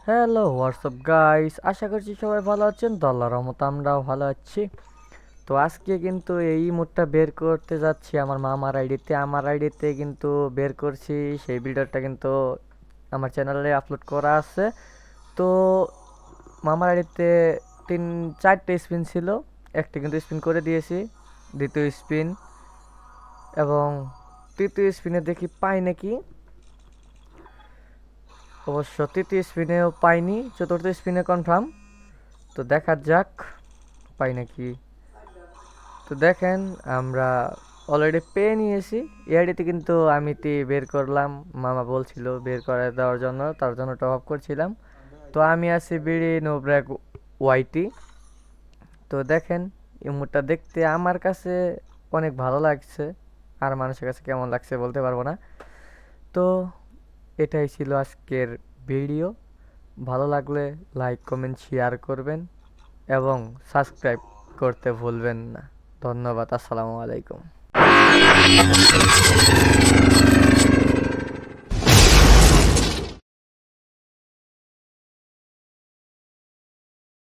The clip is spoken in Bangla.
হ্যালো হোয়াটসঅ্যাপ গাইস, আশা করছি সবাই ভালো আছেন। তো আল্লাহর রহমতে আমরাও ভালো আছি। তো আজকে কিন্তু এই মুডটা বের করতে যাচ্ছি আমার আমার আইডিতে কিন্তু বের করছি। সেই ভিডিওটা কিন্তু আমার চ্যানেলে আপলোড করা আছে। তো মামার আইডিতে তিন চারটে স্পিন ছিল, একটা কিন্তু স্পিন করে দিয়েছি, দ্বিতীয় স্পিন এবং তৃতীয় স্পিনে দেখি পাই নাকি। অবশ্য তৃতীয় স্পিনেও পাইনি, চতুর্থ স্পিনে কনফার্ম। তো দেখা যাক পাই নাকি। তো দেখেন, আমরা অলরেডি পেয়ে নিয়েছি। এআইডিতে কিন্তু আমি বের করলাম, মামা বলছিল বের করে দেওয়ার জন্য, তার জন্য টপ আপ করছিলাম। তো আমি আছি বিডি নোব্র্যাক ওয়াইটি। তো দেখেন, ইমোটটা দেখতে আমার কাছে অনেক ভালো লাগছে, আর মানুষের কাছে কেমন লাগছে বলতে পারবো না। তো এটাই ছিল আজকের ভিডিও। ভালো লাগলে লাইক কমেন্ট শেয়ার করবেন এবং সাবস্ক্রাইব করতে ভুলবেন না। ধন্যবাদ। আসসালামু আলাইকুম।